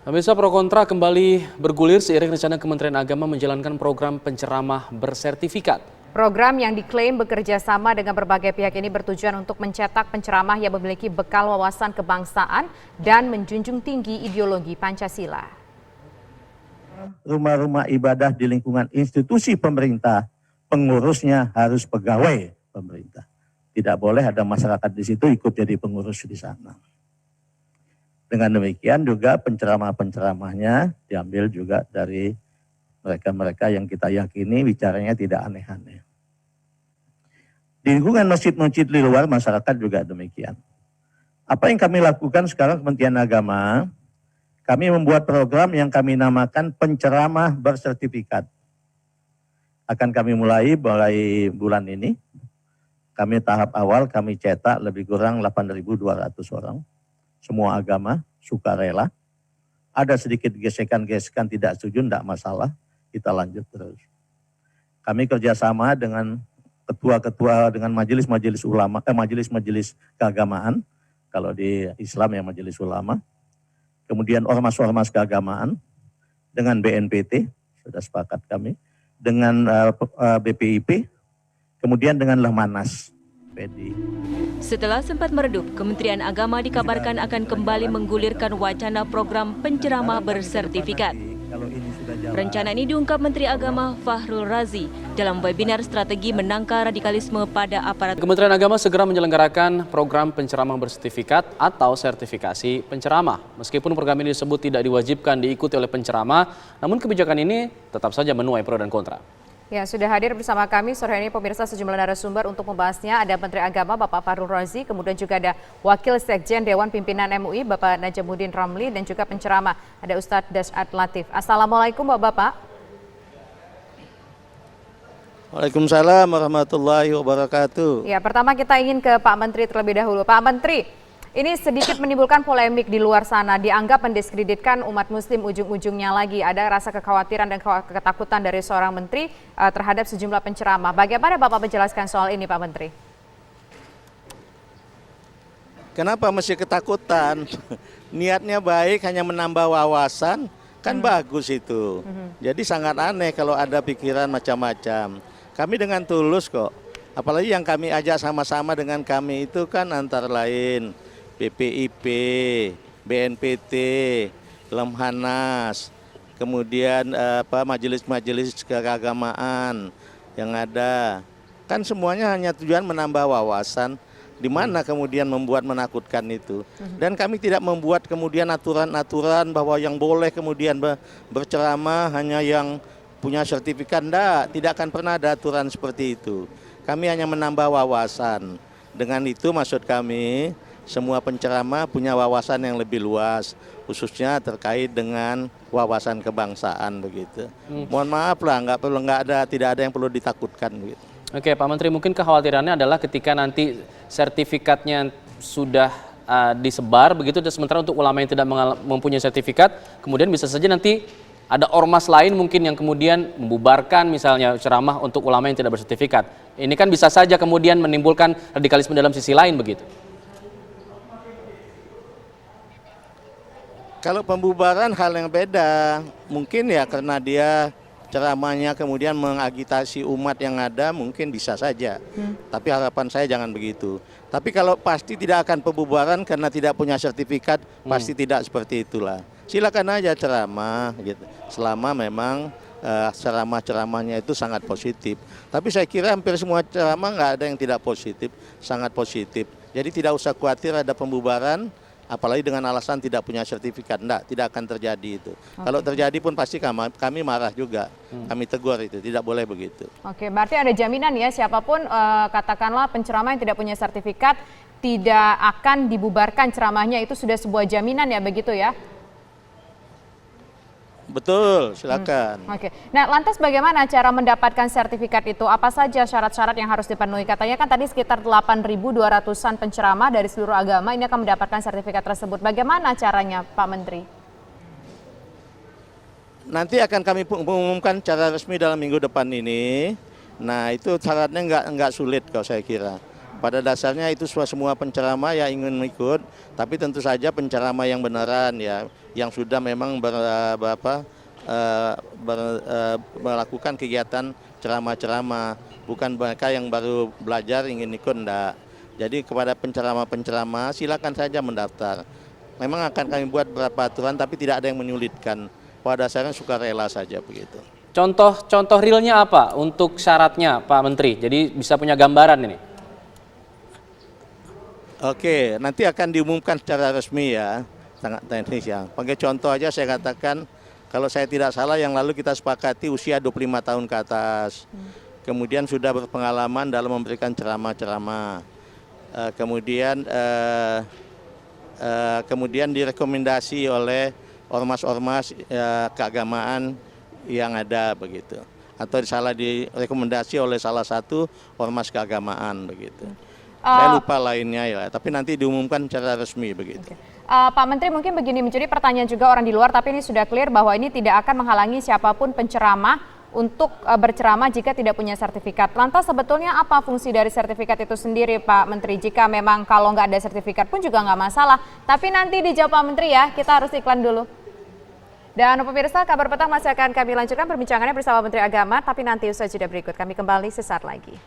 Pemirsa, pro kontra kembali bergulir seiring rencana Kementerian Agama menjalankan program penceramah bersertifikat. Program yang diklaim bekerja sama dengan berbagai pihak ini bertujuan untuk mencetak penceramah yang memiliki bekal wawasan kebangsaan dan menjunjung tinggi ideologi Pancasila. Rumah-rumah ibadah di lingkungan institusi pemerintah, pengurusnya harus pegawai pemerintah. Tidak boleh ada masyarakat di situ ikut jadi pengurus di sana. Dengan demikian juga penceramah-penceramahnya diambil juga dari mereka-mereka yang kita yakini bicaranya tidak aneh-aneh. Di lingkungan masjid-masjid di luar masyarakat juga demikian. Apa yang kami lakukan sekarang Kementerian Agama, kami membuat program yang kami namakan penceramah bersertifikat. Akan kami mulai bulan ini. Kami tahap awal kami cetak lebih kurang 8.200 orang. Semua agama, sukarela. Ada sedikit gesekan-gesekan tidak setuju, tidak masalah. Kita lanjut terus. Kami kerjasama dengan ketua-ketua, dengan majelis-majelis ulama, majelis-majelis keagamaan. Kalau di Islam ya majelis ulama. Kemudian ormas-ormas keagamaan. Dengan BNPT, sudah sepakat kami. Dengan BPIP. Kemudian dengan Lehmanas. Setelah sempat meredup, Kementerian Agama dikabarkan akan kembali menggulirkan wacana program penceramah bersertifikat. Rencana ini diungkap Menteri Agama Fahrul Razi dalam webinar strategi menangkal radikalisme pada aparat. Kementerian Agama segera menyelenggarakan program penceramah bersertifikat atau sertifikasi penceramah. Meskipun program ini disebut tidak diwajibkan diikuti oleh penceramah, namun kebijakan ini tetap saja menuai pro dan kontra. Ya, sudah hadir bersama kami sore ini pemirsa sejumlah narasumber untuk membahasnya. Ada Menteri Agama Bapak Fahrul Razi, kemudian juga ada Wakil Sekjen Dewan Pimpinan MUI Bapak Najamuddin Ramli dan juga penceramah ada Ustadz Dasyat Latif. Assalamualaikum Bapak-Bapak. Waalaikumsalam warahmatullahi wabarakatuh. Ya, pertama kita ingin ke Pak Menteri terlebih dahulu. Pak Menteri, ini sedikit menimbulkan polemik di luar sana, dianggap mendiskreditkan umat muslim ujung-ujungnya lagi. Ada rasa kekhawatiran dan ketakutan dari seorang menteri terhadap sejumlah penceramah. Bagaimana Bapak menjelaskan soal ini Pak Menteri? Kenapa mesti ketakutan? Niatnya baik, hanya menambah wawasan, kan bagus itu. Jadi sangat aneh kalau ada pikiran macam-macam. Kami dengan tulus kok. Apalagi yang kami ajak sama-sama dengan kami itu kan antara lain BPIP, BNPT, Lemhanas, kemudian majelis-majelis keagamaan yang ada. Kan semuanya hanya tujuan menambah wawasan, di mana kemudian membuat menakutkan itu. Dan kami tidak membuat kemudian aturan-aturan bahwa yang boleh kemudian berceramah hanya yang punya sertifikat. Tidak akan pernah ada aturan seperti itu. Kami hanya menambah wawasan. Dengan itu maksud kami, semua penceramah punya wawasan yang lebih luas, khususnya terkait dengan wawasan kebangsaan begitu. Mohon maaf lah, tidak ada yang perlu ditakutkan begitu. Oke, Pak Menteri, mungkin kekhawatirannya adalah ketika nanti sertifikatnya sudah disebar begitu, dan sementara untuk ulama yang tidak mempunyai sertifikat, kemudian bisa saja nanti ada ormas lain mungkin yang kemudian membubarkan misalnya ceramah untuk ulama yang tidak bersertifikat. Ini kan bisa saja kemudian menimbulkan radikalisme dalam sisi lain begitu. Kalau pembubaran hal yang beda, mungkin ya karena dia ceramahnya kemudian mengagitasi umat yang ada, mungkin bisa saja. Tapi harapan saya jangan begitu. Tapi kalau pasti tidak akan pembubaran karena tidak punya sertifikat, pasti tidak seperti itulah. Silakan aja ceramah, gitu. Selama memang ceramah-ceramahnya itu sangat positif. Tapi saya kira hampir semua ceramah nggak ada yang tidak positif, sangat positif. Jadi tidak usah khawatir ada pembubaran. Apalagi dengan alasan tidak punya sertifikat, tidak akan terjadi itu. Kalau terjadi pun pasti kami marah juga, kami tegur itu, tidak boleh begitu. Oke, berarti ada jaminan ya siapapun katakanlah penceramah yang tidak punya sertifikat tidak akan dibubarkan ceramahnya, itu sudah sebuah jaminan ya begitu ya? Betul, silakan. Oke. Nah, lantas bagaimana cara mendapatkan sertifikat itu? Apa saja syarat-syarat yang harus dipenuhi? Katanya kan tadi sekitar 8.200-an penceramah dari seluruh agama ini akan mendapatkan sertifikat tersebut. Bagaimana caranya, Pak Menteri? Nanti akan kami mengumumkan secara resmi dalam minggu depan ini. Nah, itu syaratnya nggak sulit kalau saya kira. Pada dasarnya itu semua penceramah yang ingin ikut, tapi tentu saja penceramah yang beneran ya, yang sudah memang melakukan kegiatan ceramah-ceramah, bukan mereka yang baru belajar ingin ikut, enggak. Jadi kepada penceramah-penceramah silakan saja mendaftar. Memang akan kami buat beberapa aturan tapi tidak ada yang menyulitkan. Pada dasarnya sukarela saja begitu. Contoh realnya apa untuk syaratnya Pak Menteri? Jadi bisa punya gambaran ini. Oke, nanti akan diumumkan secara resmi ya, sangat teknis ya. Pakai contoh aja saya katakan, kalau saya tidak salah yang lalu kita sepakati usia 25 tahun ke atas. Kemudian sudah berpengalaman dalam memberikan ceramah-ceramah. Kemudian direkomendasi oleh ormas-ormas keagamaan yang ada begitu. Atau direkomendasi oleh salah satu ormas keagamaan begitu. Saya lupa lainnya ya, tapi nanti diumumkan secara resmi begitu. Pak Menteri, mungkin begini, menjadi pertanyaan juga orang di luar, tapi ini sudah clear bahwa ini tidak akan menghalangi siapapun penceramah untuk berceramah jika tidak punya sertifikat. Lantas sebetulnya apa fungsi dari sertifikat itu sendiri Pak Menteri? Jika memang kalau nggak ada sertifikat pun juga nggak masalah. Tapi nanti dijawab Pak Menteri ya, kita harus iklan dulu. Dan pemirsa, Kabar Petang masih akan kami lanjutkan perbincangannya bersama Menteri Agama, tapi nanti usai jeda berikut. Kami kembali sesaat lagi.